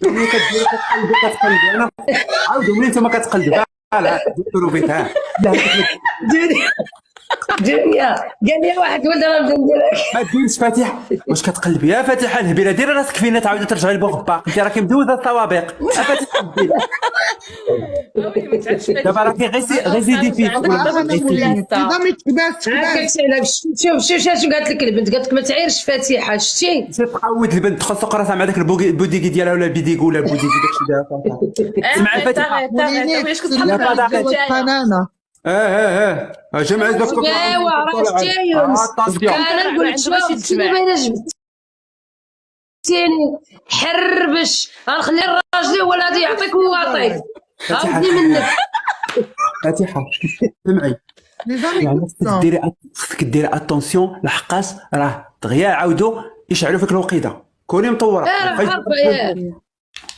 ملي كدير كتقلبي انا عاودوا منين نتوما كتقلبوا لا ديروا بيتها لا دنيا قال لي واحد ولد راه بدا نديرك. ما ديرش فاتحه واش كتقلبي يا فاتحه الهبيله ديري راسك فينا تعاودي ترجعي لبوغباق انت راكي مدوزه الطوابق فاتحه الهبيلة. دابا راكي غير زيدي فيك نظامي تكباس شوف شنو قالت لك البنت، قالت لك ما تعيرش فاتحه، شتي تقود البنت تدخل سوق راسها مع داك البوديكي ديالها ولا البيديكو ولا البوديكي داكشي ديالها سمع الفاتحه واش كتحط بنانه جمع دوك ايوا راه شتي انا نقول لك شوف باينه جبتيني حربش غنخلي الراجل هو اللي غادي يعطيك وواطي عاودني منك فاتحه سمعي يعني خصك ديري اتونسيون لحقاش راه دغيا عاودوا يشعلوا فيك الوقيده كوني مطوره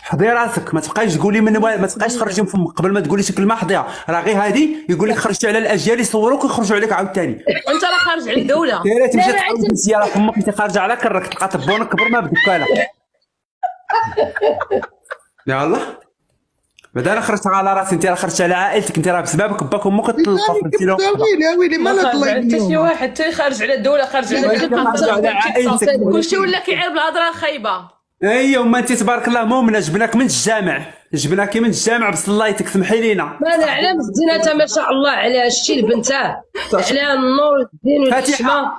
حضي راسك ما تبقايش تقولي ما تبقايش تخرجي من فمك قبل ما تقولي شي كلمه حضيها راه غير هادي يقول لك خرجتي على الاجيال يصوروك ويخرجوا عليك عاوتاني وانت راه خارج على الدوله دايره تمشي تعاود مزيان فمك انت خارجه على كرك تلقى طبونك كبر ما بدكاله يلا بعدا انا خرجت على راسي انت راه خرجت على عائلتك انت راه بسببك باك وامك تطلقوا خرجتي لهم ويلي مالك الله حتى شي واحد حتى خارج على الدوله خارج على عائلتك كلشي ولا كيعير بالهضره الخايبه. ايوا وما انت تبارك الله مؤمنه جبناك من الجامع جبناكي من الجامع بصلايتك سمحي لينا ماذا على مزينتها ما شاء الله على شتي البنت على النور الدين والحشمه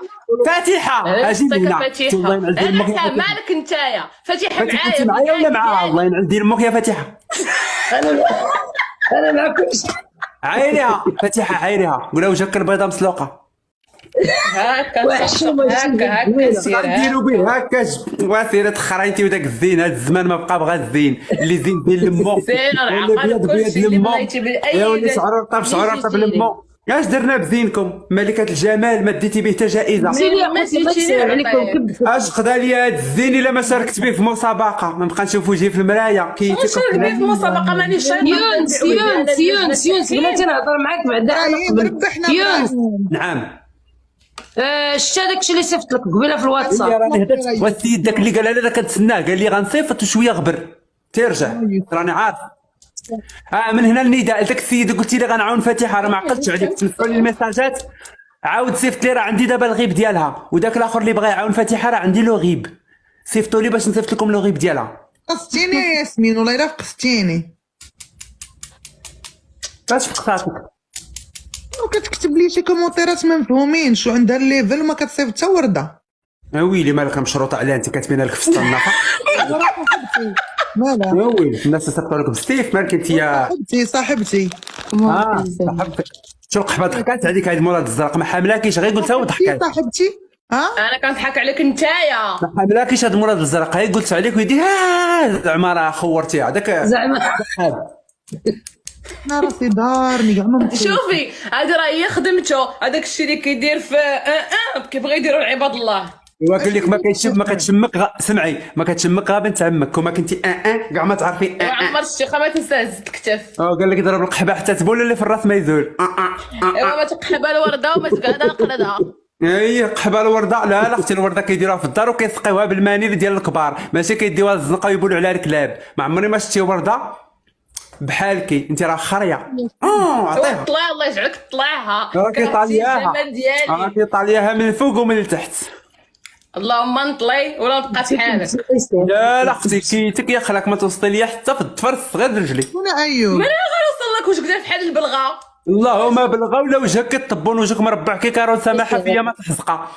فاتحه اجي هنا فاتحه مالك نتايا فاتحه معايا معايا ولا معاها الله ينعل دير امك يا فاتحه انا معك عايريها فاتحه عايريها قولها وجهك البيضه مسلوقه هكا سير ديروا به هكا واسيره تخرينتي وداك الزين هاد الزمان ما بقى بغا الزين اللي زين بين لمو زين العقل كلشي اللي بغيتي بالاي واللي شعر طاب شعر طاب لمو اش درنا بزينكم ملكه الجمال ما ديتي به حتى جائزه اش خدا لي هاد الزين الا ما شاركت به في مسابقه ما نبقى نشوف وجهي في المرايه شارك به في مسابقه مانيش يونس بلاتي نهضر معاك بعدا يونس نعم شتا داكشي اللي صيفط لك قبيله في الواتساب والسيد داك اللي قال انا كنتسناه قال لي غنصيفط وشويه غبر ترجع راني عارف من هنا النداء لذاك السيد قلت لي غنعاون فاتحه راه ما عقلتش عليك تنسوا لي الميساجات عاود صيفط لي راه عندي دابا الغيب ديالها وداك الاخر اللي بغى يعاون فاتحه راه عندي لو غيب صيفطوا لي باش نصيفط لكم لو غيب ديالها قصتيني يا ياسمين والله الا قصتيني باش في قصاتك وكتكتب لي شي كومونتيرات ما مفهومينش وعندها الليفل وما كتصيفط حتى ورده ويلي مالك مشروطه عليها انت كاتبينها لك في الصنافه مالها ويلي الناس صيفطوا لكم ستيف مالك انت يا صاحبتي صاحبتك شو القحبه ضحكات عليك هذه مراد الزرق ما حاملاكيش غير قلتها وضحكات صاحبتي انا كنضحك عليك نتايا ما حاملاكيش هاد مراد الزرق هي قلت عليك ويدي زعما راه خورتيها داك زعما انا راسي دارني كاع ما شوفي هذه راه هي خدمته هذاك الشيء اللي كيدير في كيبغي يديروا العباد الله قال لك ما كتشمك سمعي ما كتشمك غا بنت عمك كون ما كنتي كاع ما تعرفي عمر الشيخه ما تنساش الكتف قال لك ضرب القحبه حتى تبول اللي في الراس ما يزول ايوا ما تقحبها الورده وما تقعدها قردها اي قحبه الورده لا اختي الورده كيديروها في الدار وكيسقيوها بالمانيل ديال الكبار ماشي كيديوها الزنقه ويبولوا عليها الكلاب ما عمري ما شفتي ورده بحالك انت راه خريه عطيها طلع الله يجعلك تطلعها راكي طالياها من الفوق ومن التحت اللهم نطلي ولا نبقى بحالك لا اختي كيتك يا خلاك ما توصلي ليا حتى في التفرس غير رجلي وانا ايوب من غنوصل لك واش قدر بحال البلغه اللهم بلغا ولا وجهك كيطبون وجهك مربع كي كارون سماحه فيا ما تحزقه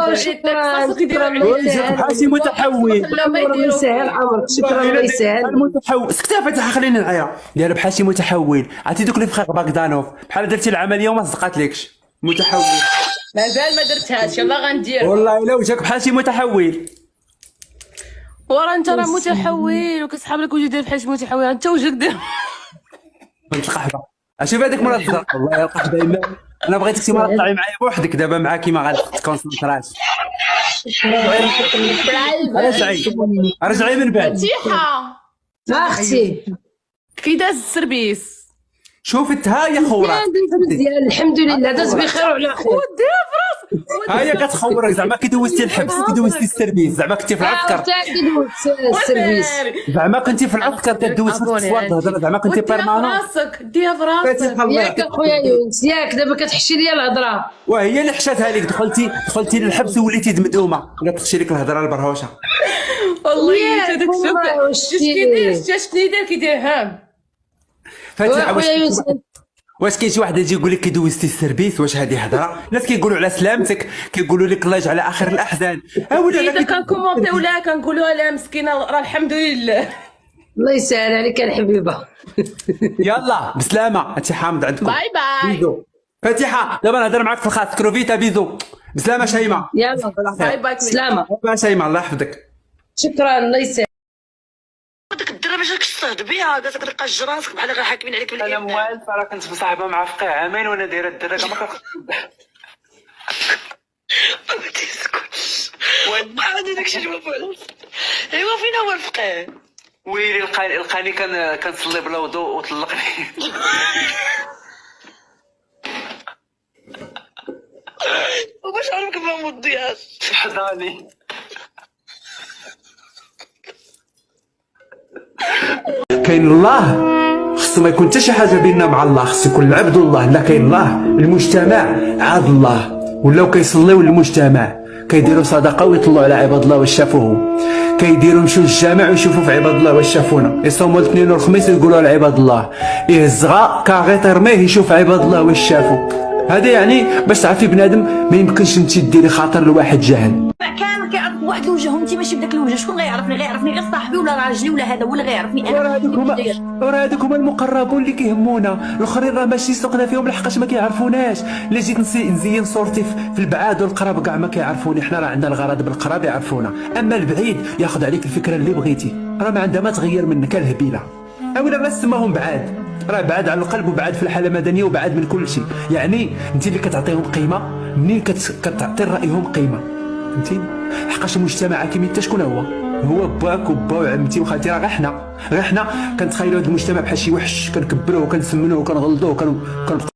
وجهك بحال شي متحول الله يسهل عمرك شكرا الله يسهل المتحول سكتها فاتحه خليني نعيا دايره بحال شي متحول عرفتي دوك اللي فخاخ باكدانوف بحال درتي العمليه وما صدقاتلكش متحول مازال ما درتهاش يلا غندير والله الا وجهك بحال شي متحول ورا انت راه متحول وكتسحب لك وجه ديال بحال شي متحول انت وجهك دير فهمت القحبه اشوف هذيك مرات الزرق والله القحبه دائما انا بغيتك انت مرات تطلعي معايا بوحدك دابا معاكي ما غاتكونسنتراش رجعي من بعد فتيحه اختي كي داز السربيس شوفت ها يا خورات مزيان الحمد لله داز بخير وعلى خير وديها في راسك ها هي كتخورك زعما كي دوزتي الحبس كي دوزتي السيرفيس زعما كنتي في العسكر متاكد السيرفيس زعما كنتي في العسكر كدوز في التصوير تهضر زعما كنتي وديها في بيرمانون راسك ديها في راسك. ياك اخويا يونس ياك دابا كتحشي ليا الهضره. وهي اللي حشاتها لك دخلتي للحبس وليتي دمدومه ولا تخشي لك الهضره البرهوشه. والله ياك هذاك والله شوف اش كيدير شنو يدير كيدير هام. فاتحه اخويا يونس واش كاين شي واحد يجي يقول لك كي دوزتي السيرفيس واش هذه هضره؟ الناس كيقولوا على سلامتك كيقولوا لك الله يجعل اخر الاحزان. ولا اذا كنكومونتيو لها كنقولوا لها مسكينه راه الحمد لله. الله يسهل عليك الحبيبه. يلا بسلامه هادشي حامض عندكم. باي باي. بيزو فاتحه دابا نهضر معاك في الخاص كروفيتا بيزو بسلامه شيماء. يلا باي باي. سلامه. شيماء الله يحفظك. شكرا الله يسهل. ديك الدرا باش راك تصطهد بها قالت لك رقاش راسك بحال غير حاكمين عليك انا بالإيمان. موالف راه كنت مصاحبه مع فقيه عامين وانا دايره الدرا ما ما تسكتش ما عندي داكشي اللي ما فعلش. ايوا فين هو الفقيه؟ ويلي لقاني كنصلي بلا وضوء وطلقني. وباش عرفك ما مضياش حضاني. كاين الله خصو ما يكون حتى شي حاجه بيننا مع الله، خصو يكون العبد الله. لا كاين الله المجتمع عاد الله، ولاو كيصليو للمجتمع كيديروا صدقه ويطلعوا على عباد الله واش شافوهم، كيديروا يمشيو للجامع ويشوفوا في عباد الله واش شافونا، يصوموا الاثنين والخميس ويقولوا على عباد الله، يهزغا كاغي ترميه يشوف عباد الله واش شافوا. هذا يعني باش تعرفي بنادم ما يمكنش انت ديري خاطر لواحد جاهل. كامل كيعرف بواحد الوجه وانت ماشي بداك الوجه، شكون غيعرفني غير صاحبي ولا راجلي ولا هذا هو اللي غيعرفني انا. راه هذوك هما المقربون اللي كيهمونا، الاخرين راه ماشي سوقنا فيهم لحقاش ما كيعرفوناش. الا جيت نزين صورتي في البعاد والقراب كاع ما كيعرفوني، حنا راه عندنا الغرض بالقراب يعرفونا، اما البعيد ياخذ عليك الفكره اللي بغيتي، راه ما عندها ما تغير منك الهبيله. اولا ما سماهم بعاد، راه بعاد على القلب وبعاد في الحاله المدنيه وبعاد من كل شيء، يعني انت اللي كتعطيهم قيمه منين كتعطي رايهم قيمه، فهمتيني؟ حقاش المجتمع كيما انت شكون هو باك وبا وعمتي وخالتي، راه غير حنا كنتخيلوا هذا المجتمع بحال شي وحش كنكبروه وكنسمنوه وكنغلظوه